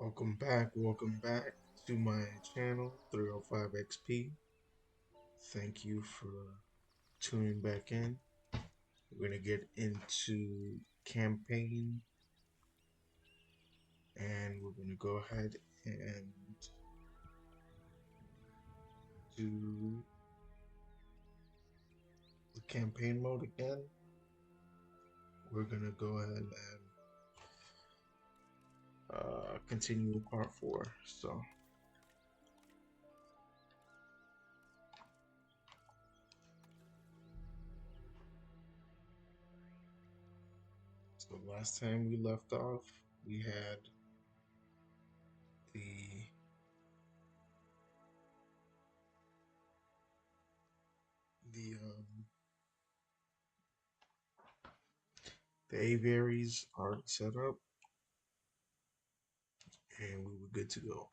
Welcome back to my channel 305XP. Thank you for tuning back in. We're gonna get into campaign and we're gonna go ahead and do the campaign mode again. We're gonna go ahead and continue with part 4. So last time we left off, we had the the the aviaries already set up, and we were good to go.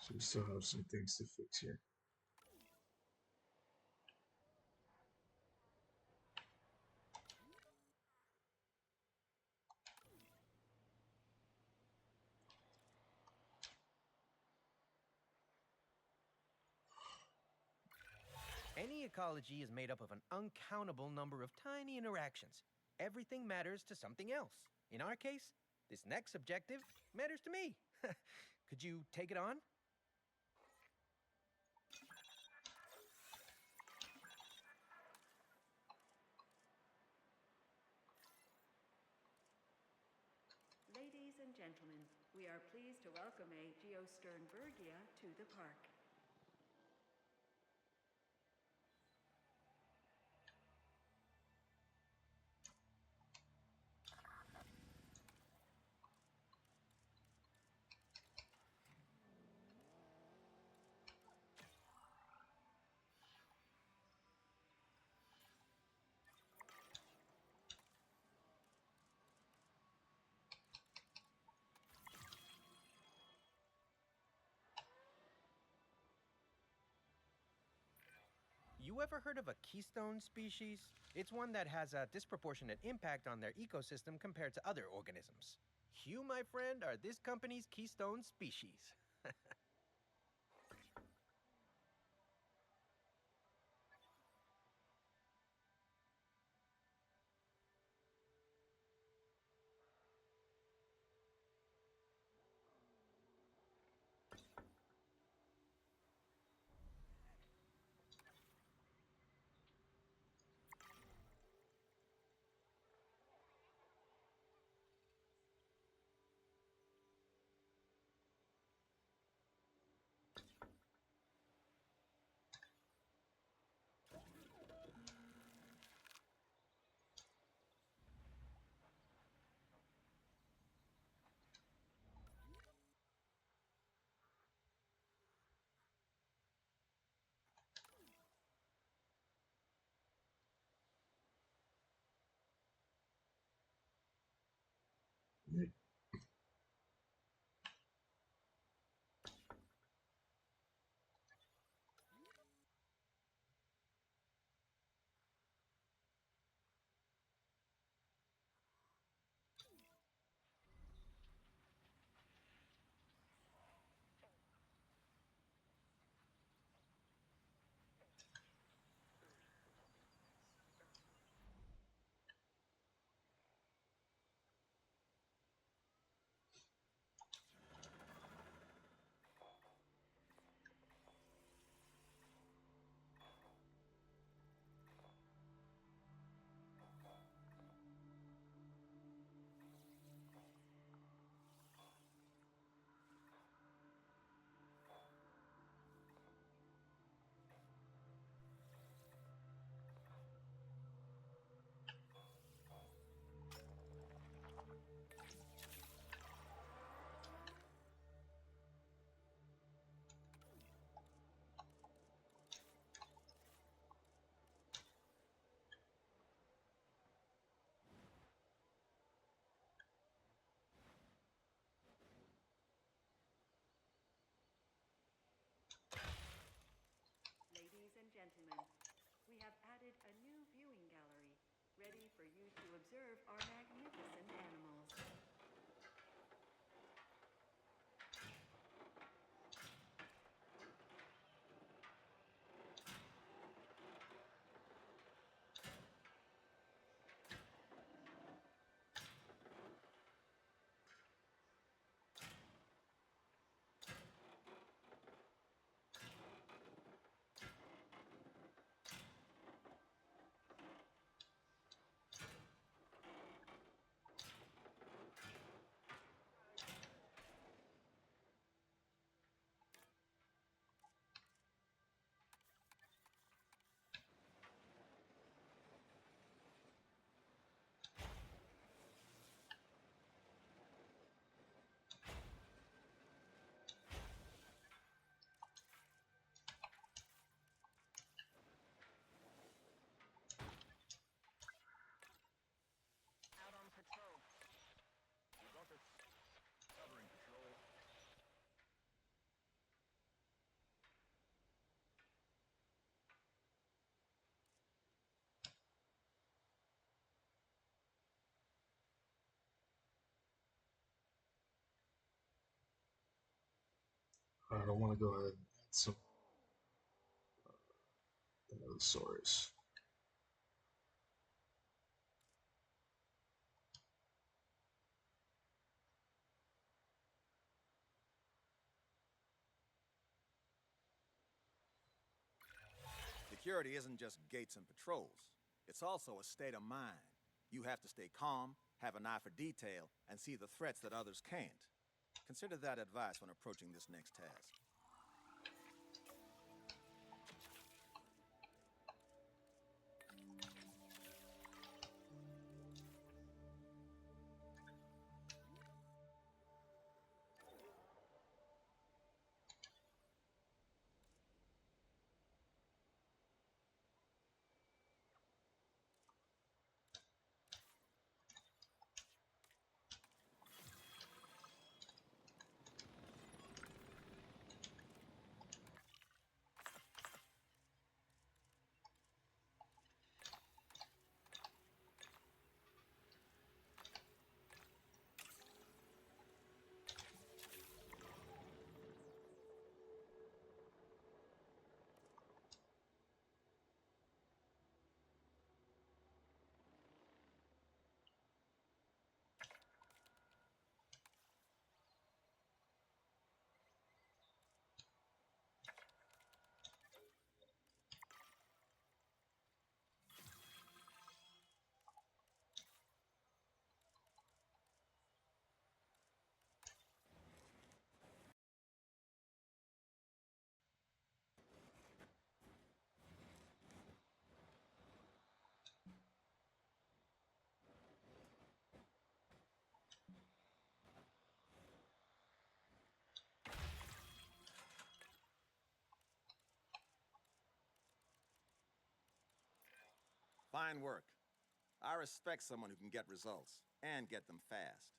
So we still have some things to fix here. Any ecology is made up of an uncountable number of tiny interactions. Everything matters to something else. In our case, this next objective matters to me. Could you take it on? Ladies and gentlemen, we are pleased to welcome a Geosternbergia to the park. You ever heard of a keystone species? It's one that has a disproportionate impact on their ecosystem compared to other organisms. You, my friend, are this company's keystone species. ready for you to observe our magnificent animals. Out on patrol. Rocket. Covering patrol. Alright, I want to go ahead and add some dinosaurs. Security isn't just gates and patrols. It's also a state of mind. You have to stay calm, have an eye for detail, and see the threats that others can't. Consider that advice when approaching this next task. Fine work. I respect someone who can get results, and get them fast.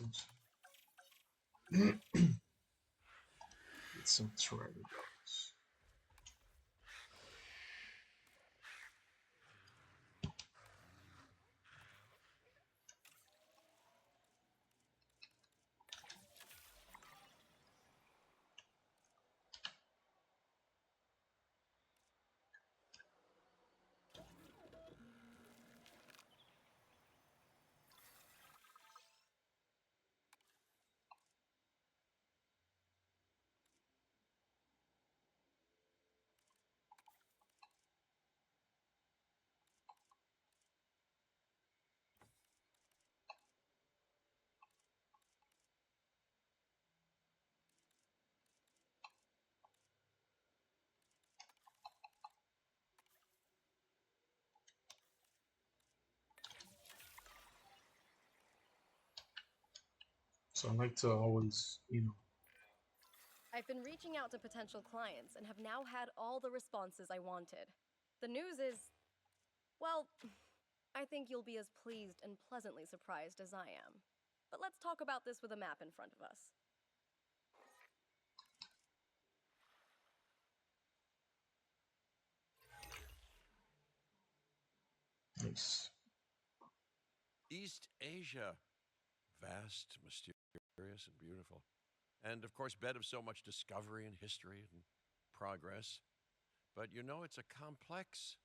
message. Get some triangles. So I like to always, I've been reaching out to potential clients and have now had all the responses I wanted. The news is, well, I think you'll be as pleased and pleasantly surprised as I am. But let's talk about this with a map in front of us. nice. East Asia. Vast, mysterious, and beautiful. And of course, bed of so much discovery and history and progress. But you know, it's a complex,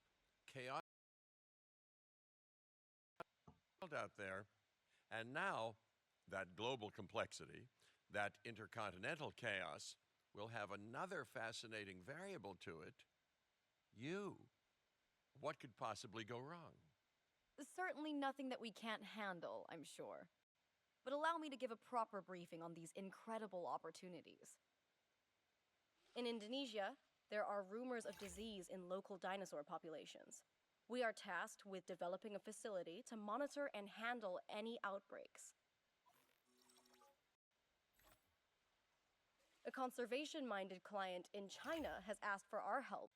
chaotic world out there. And now, that global complexity, that intercontinental chaos, will have another fascinating variable to it: you. What could possibly go wrong? Certainly nothing that we can't handle, I'm sure. But allow me to give a proper briefing on these incredible opportunities. In Indonesia, there are rumors of disease in local dinosaur populations. We are tasked with developing a facility to monitor and handle any outbreaks. A conservation-minded client in China has asked for our help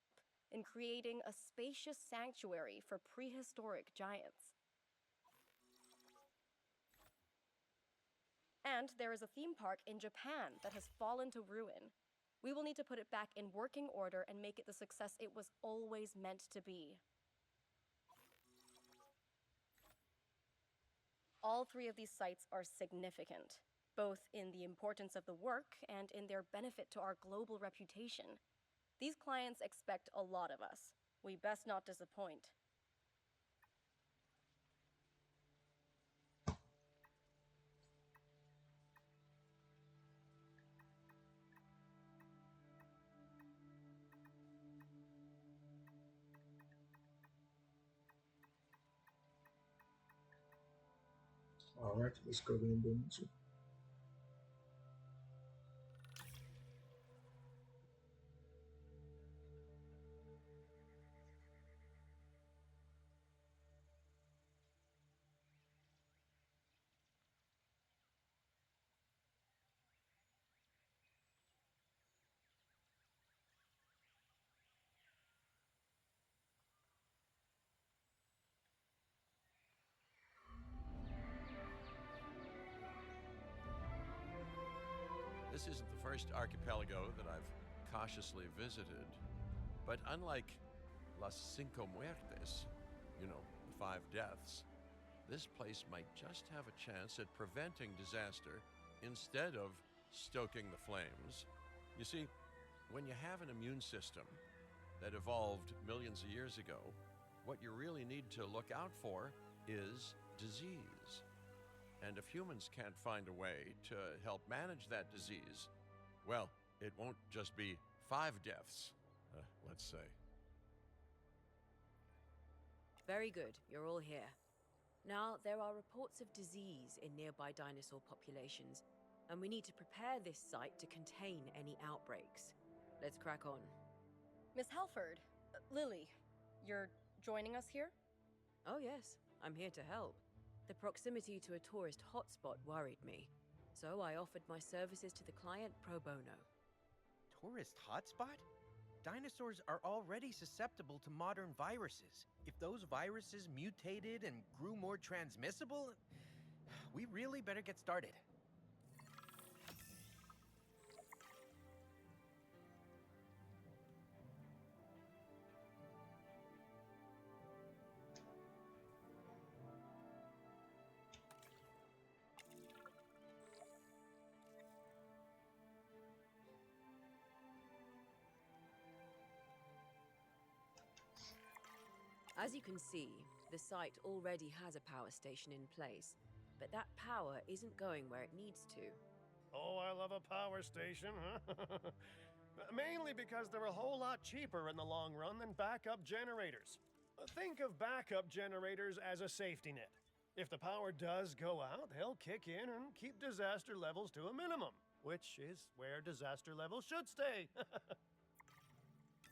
in creating a spacious sanctuary for prehistoric giants. And there is a theme park in Japan that has fallen to ruin. We will need to put it back in working order and make it the success it was always meant to be. All three of these sites are significant, both in the importance of the work and in their benefit to our global reputation. These clients expect a lot of us. We best not disappoint. All right, let's go to Indonesia. This isn't the first archipelago that I've cautiously visited, but unlike Las Cinco Muertes, you know, the five deaths, this place might just have a chance at preventing disaster instead of stoking the flames. You see, when you have an immune system that evolved millions of years ago, what you really need to look out for is disease. And if humans can't find a way to help manage that disease, well, it won't just be 5 deaths, let's say. Very good, you're all here. Now, there are reports of disease in nearby dinosaur populations, and we need to prepare this site to contain any outbreaks. Let's crack on. Miss Halford, Lily, you're joining us here? Oh yes, I'm here to help. The proximity to a tourist hotspot worried me, so I offered my services to the client pro bono. Tourist hotspot? Dinosaurs are already susceptible to modern viruses. If those viruses mutated and grew more transmissible, we really better get started. As you can see, the site already has a power station in place, but that power isn't going where it needs to. Oh, I love a power station, huh? Mainly because they're a whole lot cheaper in the long run than backup generators. Think of backup generators as a safety net. If the power does go out, they'll kick in and keep disaster levels to a minimum, which is where disaster levels should stay.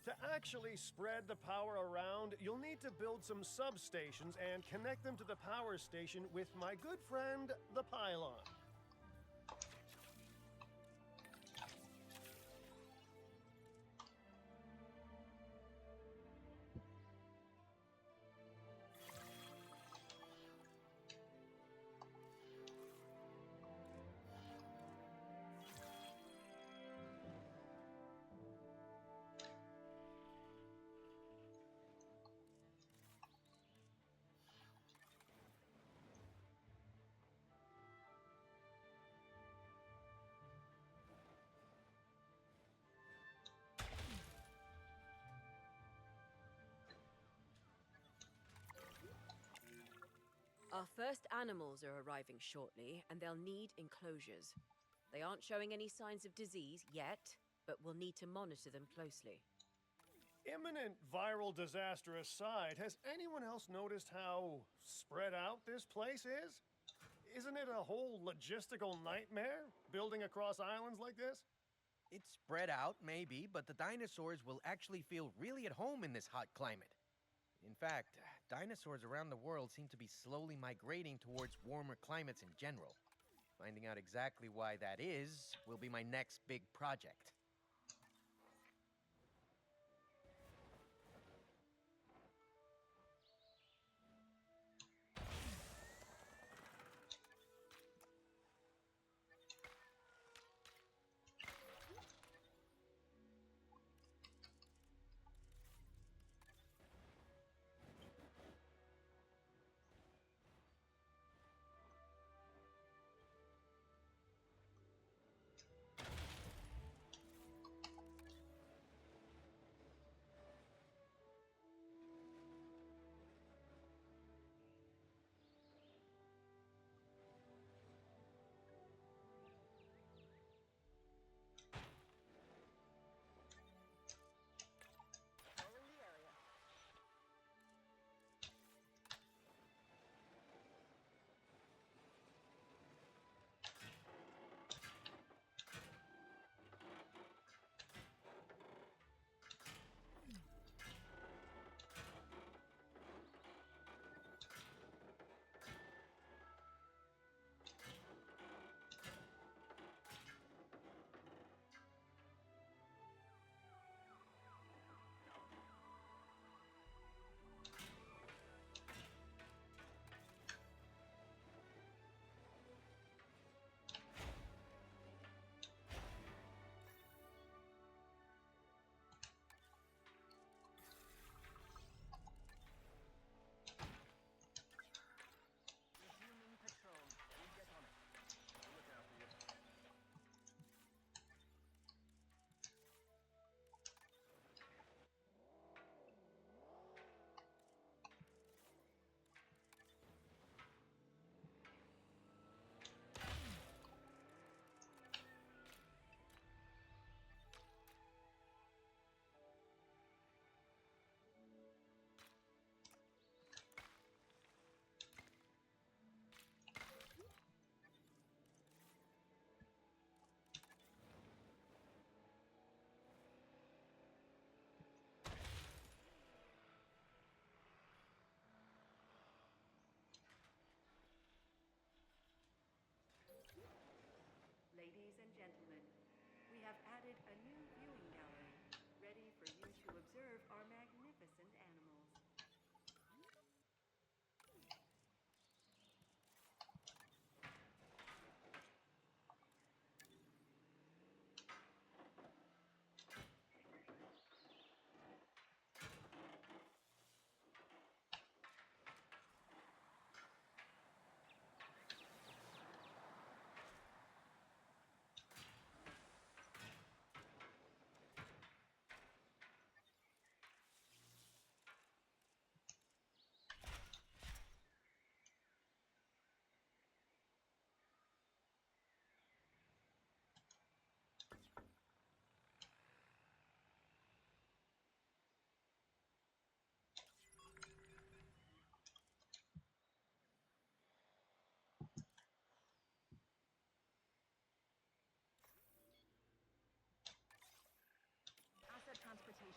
To actually spread the power around, you'll need to build some substations and connect them to the power station with my good friend, the pylon. Our first animals are arriving shortly, and they'll need enclosures. They aren't showing any signs of disease yet, but we'll need to monitor them closely. Imminent viral disaster aside, has anyone else noticed how spread out this place is? Isn't it a whole logistical nightmare, building across islands like this? It's spread out, maybe, but the dinosaurs will actually feel really at home in this hot climate. In fact, dinosaurs around the world seem to be slowly migrating towards warmer climates in general. Finding out exactly why that is will be my next big project.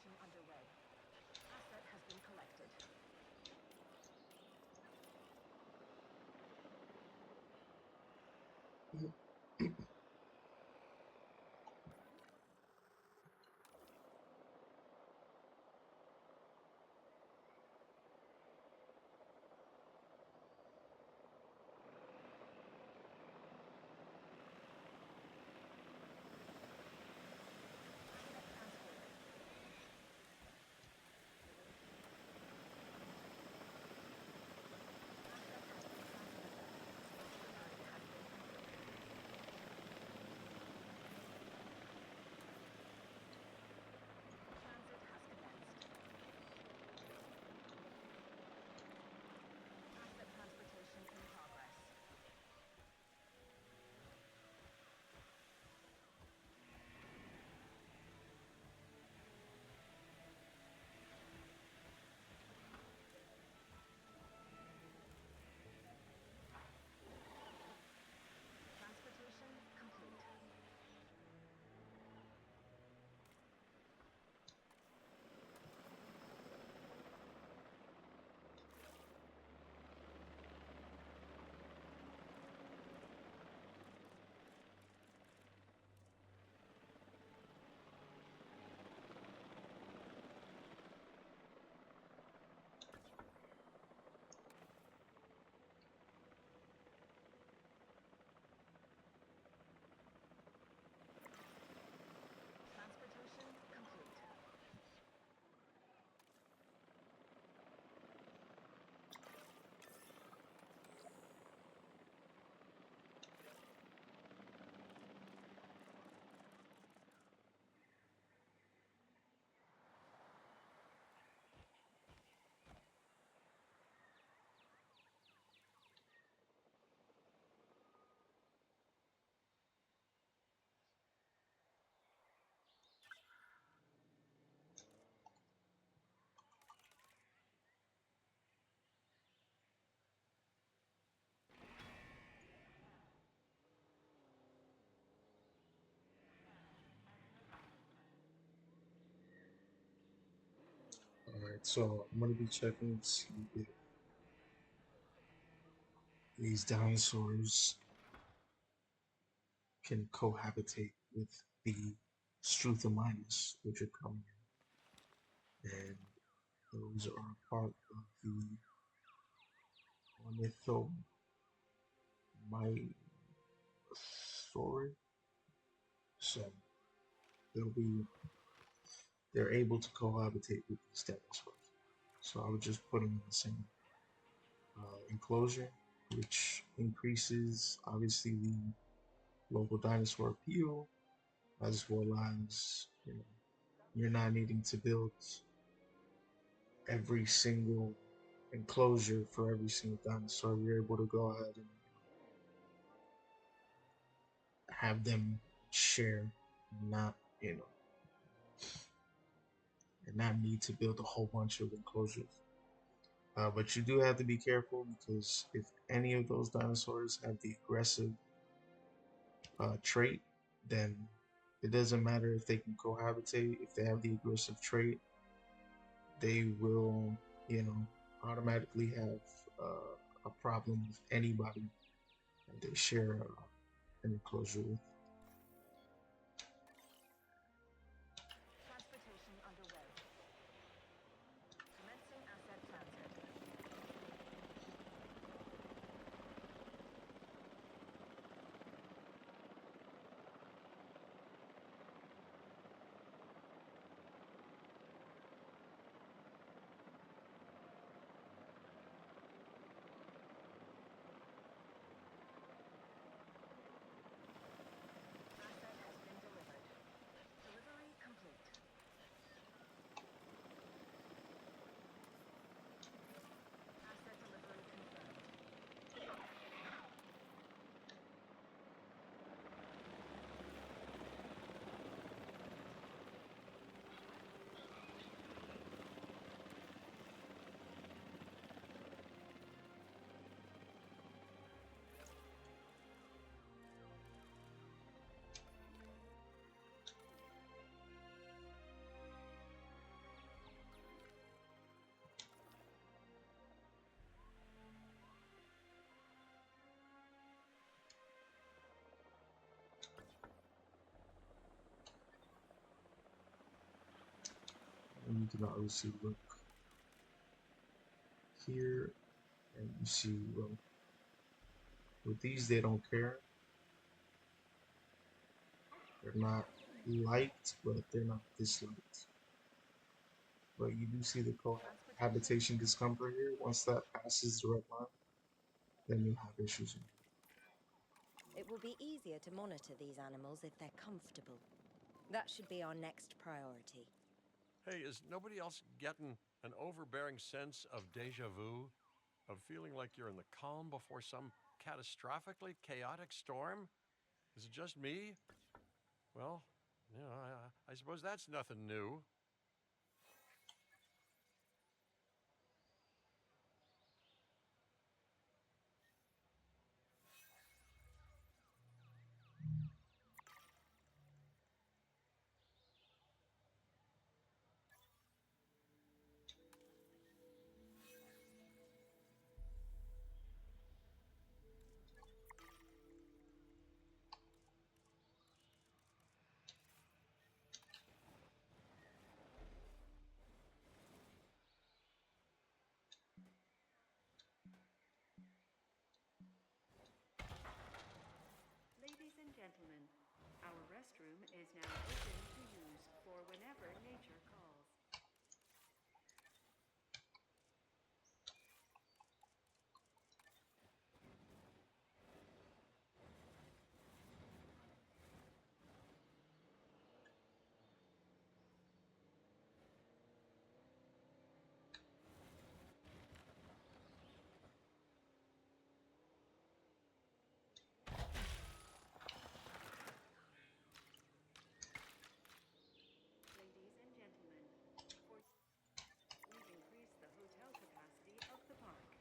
Transportation underway. Asset has been collected. Alright, so I'm gonna be checking to see if these dinosaurs can cohabitate with the Struthomyines, which are coming in. And those are part of the ornithomyosaurid. So they'll be they're able to cohabitate with these dinosaurs. So I would just put them in the same enclosure, which increases obviously the local dinosaur appeal, as well as you're not needing to build every single enclosure for every single dinosaur. You're able to go ahead and have them share, not and not need to build a whole bunch of enclosures. But you do have to be careful because if any of those dinosaurs have the aggressive trait, then it doesn't matter if they can cohabitate. If they have the aggressive trait, they will, automatically have a problem with anybody that they share an enclosure with. Transportation underway. Commencing asset transit. And you can obviously look here and you see, well, with these, they don't care. They're not liked, but they're not disliked. But you do see the cohabitation discomfort here. Once that passes the red line, then you'll have issues. It will be easier to monitor these animals if they're comfortable. That should be our next priority. Hey, is nobody else getting an overbearing sense of deja vu? Of feeling like you're in the calm before some catastrophically chaotic storm? Is it just me? Well, I suppose that's nothing new. Ladies and gentlemen, our restroom is now open to use for whenever nature calls. Ladies and gentlemen, we've increased the hotel capacity of the park.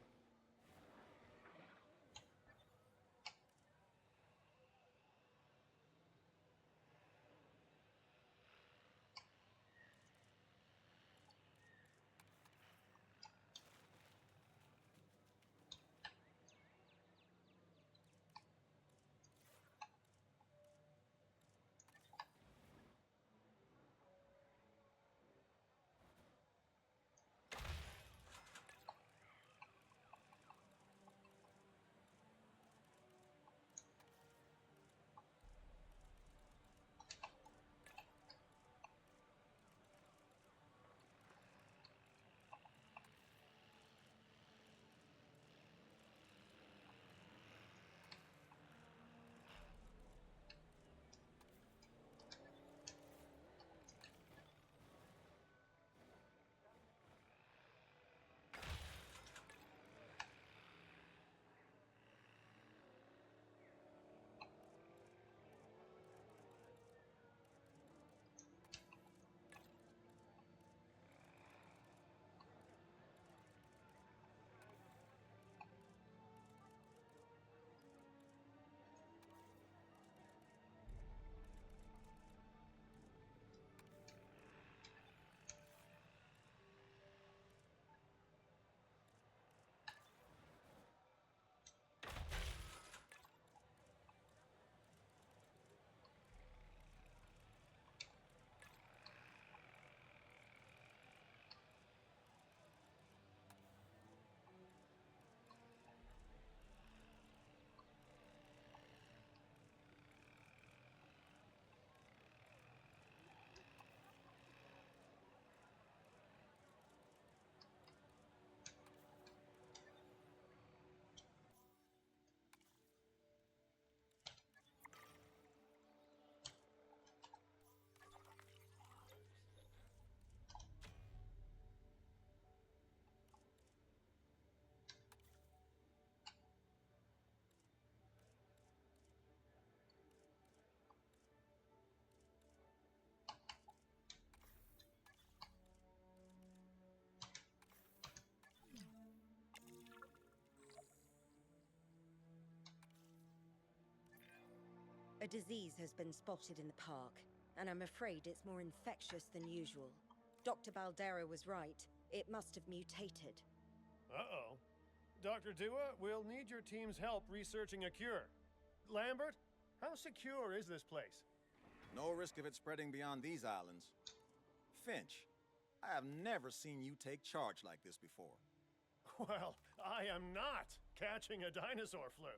A disease has been spotted in the park, and I'm afraid it's more infectious than usual. Dr. Baldera was right. It must have mutated. Uh-oh. Dr. Dua, we'll need your team's help researching a cure. Lambert, how secure is this place? No risk of it spreading beyond these islands. Finch, I have never seen you take charge like this before. Well, I am not catching a dinosaur flu.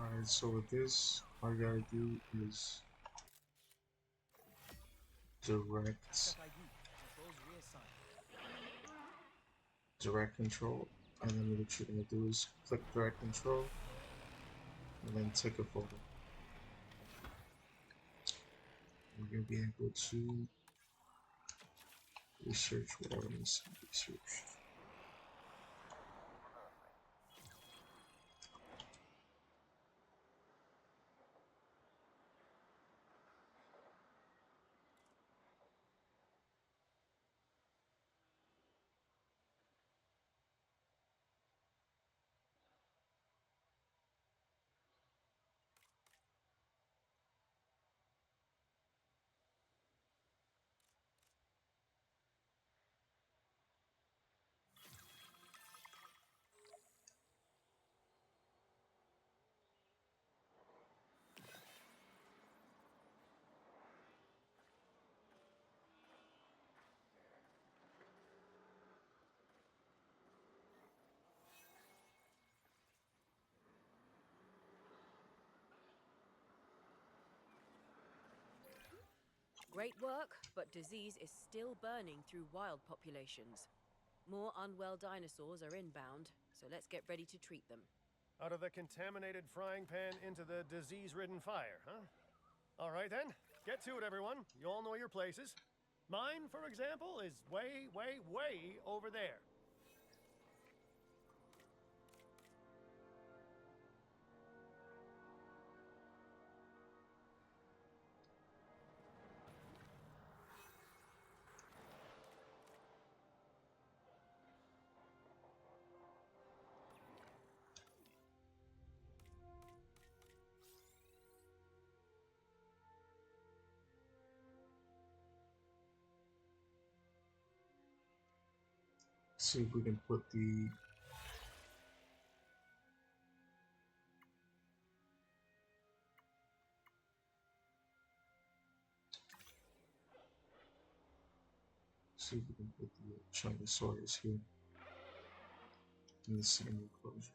Alright, so with this, all you gotta do is direct control, and then what you're gonna do is click direct control and then take a photo. You're gonna be able to research what I must research. Great work, but disease is still burning through wild populations. More unwell dinosaurs are inbound, so let's get ready to treat them. Out of the contaminated frying pan into the disease-ridden fire, huh? All right then, get to it, everyone. You all know your places. Mine, for example, is way, way, way over there. See if we can put the Chinosaurus here in the same enclosure.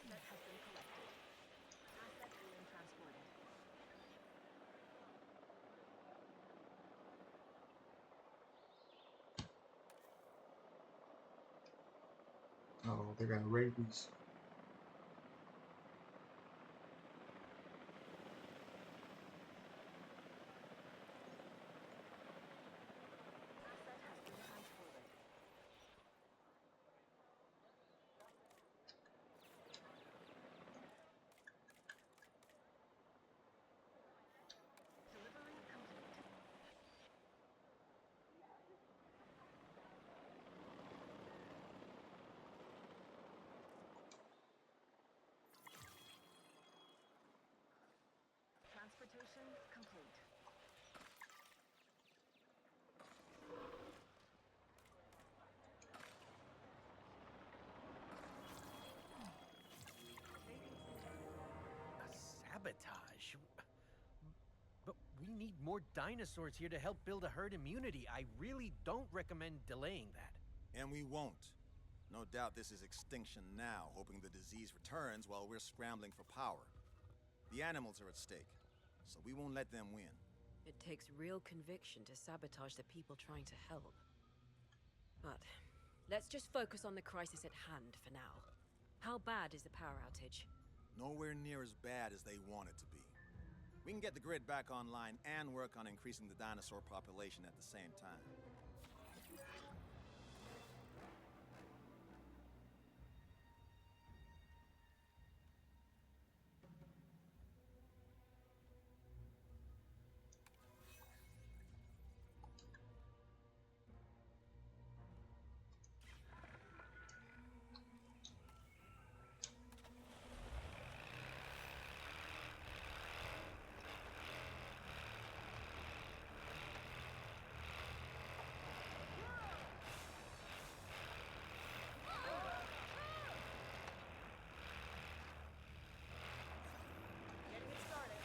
Asset has been collected. Asset being transported. Oh, they got rabies. Asset has been transported. Delivery complete. Teleportation complete. Ladies and gentlemen. A sabotage? But we need more dinosaurs here to help build a herd immunity. I really don't recommend delaying that. And we won't. No doubt this is extinction now, hoping the disease returns while we're scrambling for power. The animals are at stake, so we won't let them win. It takes real conviction to sabotage the people trying to help. But let's just focus on the crisis at hand for now. How bad is the power outage? Nowhere near as bad as they want it to be. We can get the grid back online and work on increasing the dinosaur population at the same time. Getting it started.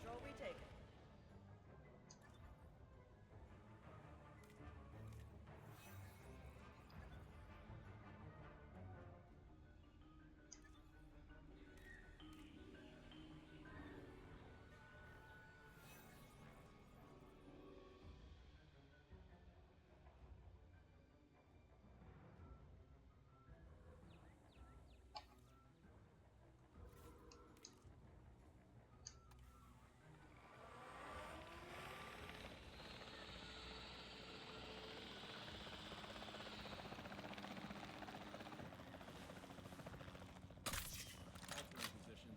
Control retaken. Altering position.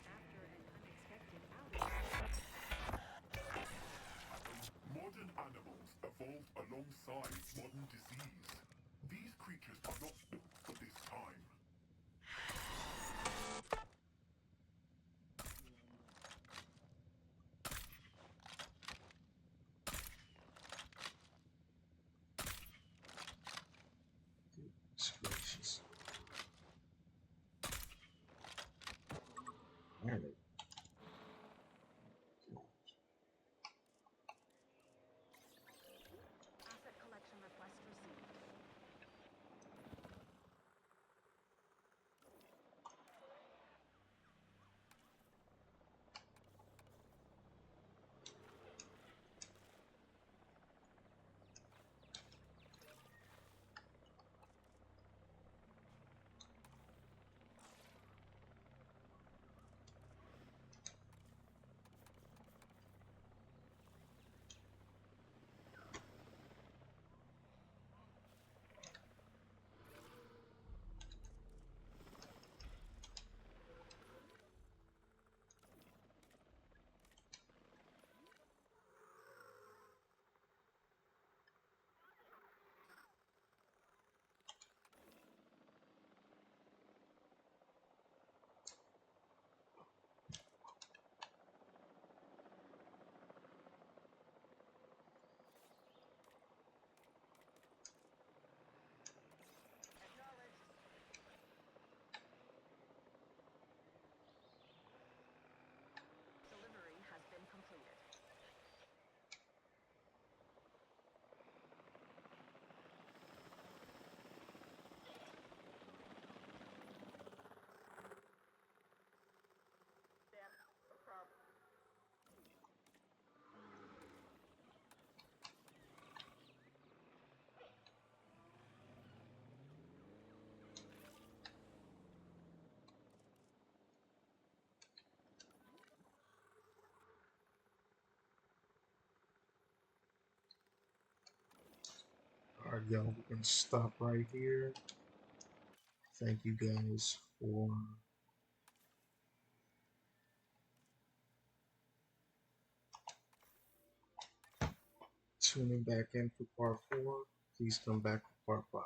After an unexpected outage. Modern animals evolved alongside modern disease. These creatures are not built for this time. Gracious. Alright. Asset collection request received. Delivery has been completed. Alright, y'all, we can stop right here. Thank you guys for tuning back in for part 4. Please come back for part 5.